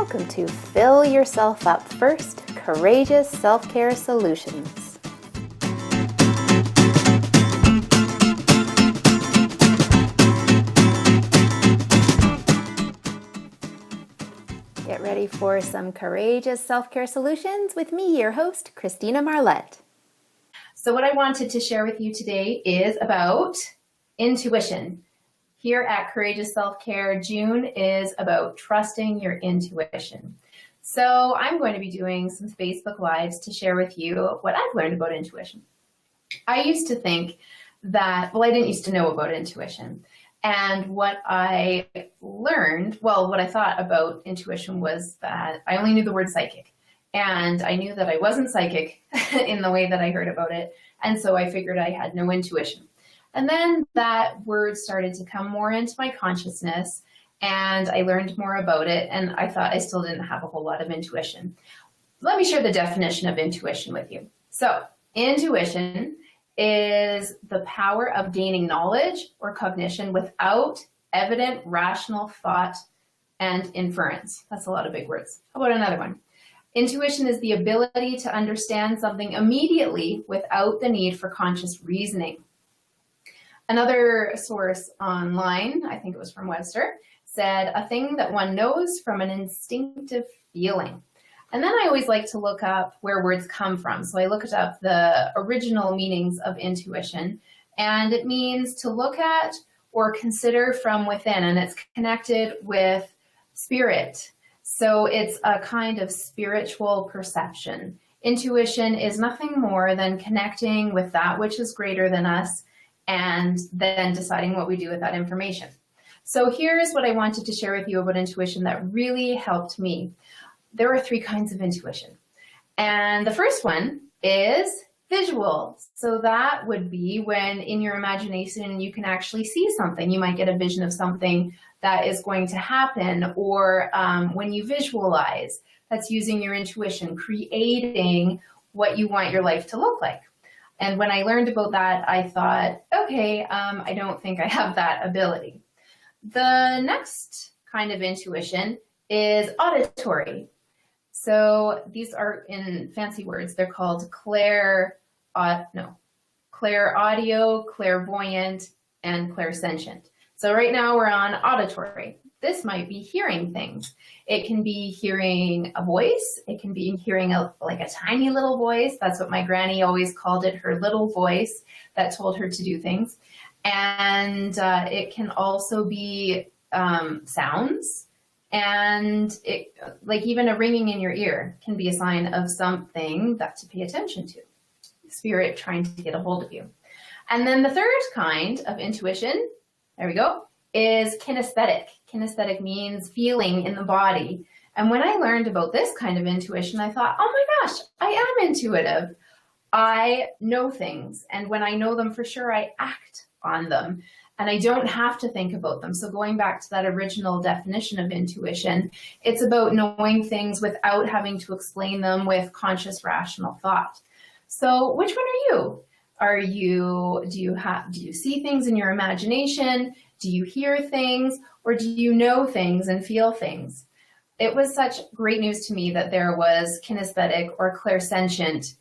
Welcome to Fill Yourself Up First, Courageous Self-Care Solutions. Get ready for some courageous self-care solutions with me, your host, Christina Marlett. So what I wanted to share with you today is about intuition. Here at Courageous Self-Care, June is about trusting your intuition. So I'm going to be doing some Facebook Lives to share with you what I've learned about intuition. I used to think that, I didn't used to know about intuition. And what I learned, what I thought about intuition was that I only knew the word psychic. And I knew that I wasn't psychic in the way that I heard about it. And so I figured I had no intuition. And then that word started to come more into my consciousness and I learned more about it. And I thought I still didn't have a whole lot of intuition. Let me share the definition of intuition with you. So intuition is the power of gaining knowledge or cognition without evident rational thought and inference. That's a lot of big words. How about another one? Intuition is the ability to understand something immediately without the need for conscious reasoning. Another source online, I think it was from Webster, said a thing that one knows from an instinctive feeling. And then I always like to look up where words come from. So I looked up the original meanings of intuition, and it means to look at or consider from within, and it's connected with spirit. So it's a kind of spiritual perception. Intuition is nothing more than connecting with that which is greater than us and then deciding what we do with that information. So here's what I wanted to share with you about intuition that really helped me. There are three kinds of intuition. And the first one is visual. So that would be when in your imagination you can actually see something. You might get a vision of something that is going to happen, or when you visualize, that's using your intuition, creating what you want your life to look like. And when I learned about that, I thought, okay, I don't think I have that ability. The next kind of intuition is auditory. So these are in fancy words. They're called clairaudio, clairvoyant, and clairsentient. So right now we're on auditory. This might be hearing things. It can be hearing a voice. It can be hearing like a tiny little voice. That's what my granny always called it, her little voice that told her to do things. And it can also be sounds. And it, like even a ringing in your ear can be a sign of something that to pay attention to. Spirit trying to get a hold of you. And then the third kind of intuition, there we go, is kinesthetic. Kinesthetic means feeling in the body. And when I learned about this kind of intuition, I thought, oh my gosh, I am intuitive. I know things. And when I know them for sure, I act on them. And I don't have to think about them. So going back to that original definition of intuition, it's about knowing things without having to explain them with conscious, rational thought. So which one are you? Do you see things in your imagination? Do you hear things, or do you know things and feel things? It was such great news to me that there was kinesthetic or clairsentient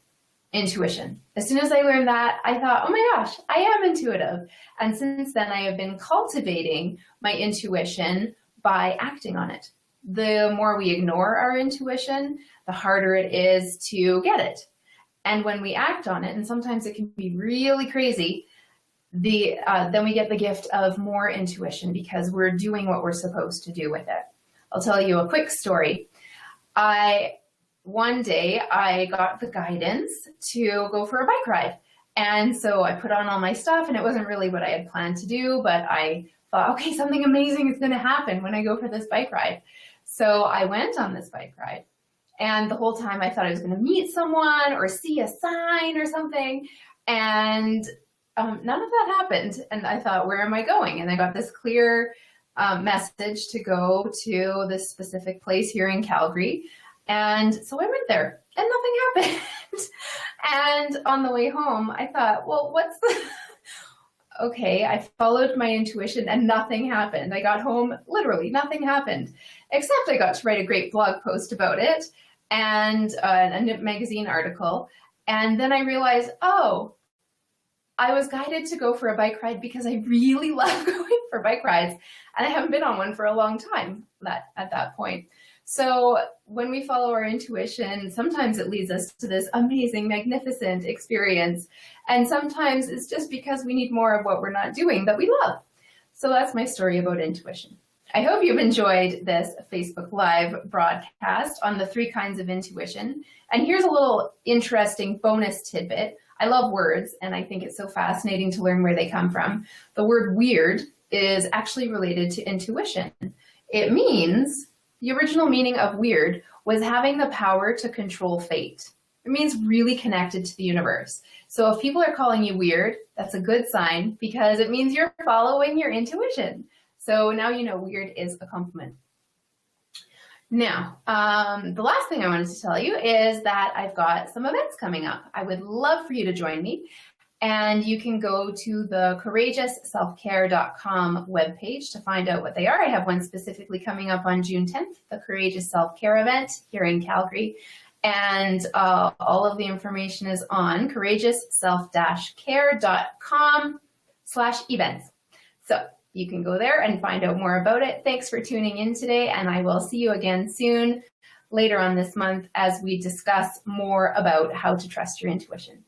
intuition. As soon as I learned that, I thought, oh my gosh, I am intuitive. And since then, I have been cultivating my intuition by acting on it. The more we ignore our intuition, the harder it is to get it. And when we act on it, and sometimes it can be really crazy, then we get the gift of more intuition because we're doing what we're supposed to do with it. I'll tell you a quick story. One day I got the guidance to go for a bike ride. And so I put on all my stuff, and it wasn't really what I had planned to do, but I thought, okay, something amazing is going to happen when I go for this bike ride. So I went on this bike ride. And the whole time I thought I was going to meet someone or see a sign or something. And none of that happened. And I thought, where am I going? And I got this clear message to go to this specific place here in Calgary. And so I went there and nothing happened. And on the way home, I thought, well, okay, I followed my intuition and nothing happened. I got home, literally nothing happened, except I got to write a great blog post about it and a Nip magazine article. And then I realized, oh, I was guided to go for a bike ride because I really love going for bike rides. And I haven't been on one for a long time at that point. So when we follow our intuition, sometimes it leads us to this amazing, magnificent experience. And sometimes it's just because we need more of what we're not doing that we love. So that's my story about intuition. I hope you've enjoyed this Facebook Live broadcast on the 3 kinds of intuition. And here's a little interesting bonus tidbit. I love words, and I think it's so fascinating to learn where they come from. The word weird is actually related to intuition. It means, the original meaning of weird was having the power to control fate. It means really connected to the universe. So if people are calling you weird, that's a good sign because it means you're following your intuition. So now you know weird is a compliment. Now, the last thing I wanted to tell you is that I've got some events coming up. I would love for you to join me. And you can go to the CourageousSelfCare.com webpage to find out what they are. I have one specifically coming up on June 10th, the Courageous Self-Care event here in Calgary. And all of the information is on CourageousSelf-Care.com/events. So you can go there and find out more about it. Thanks for tuning in today, and I will see you again soon later on this month as we discuss more about how to trust your intuition.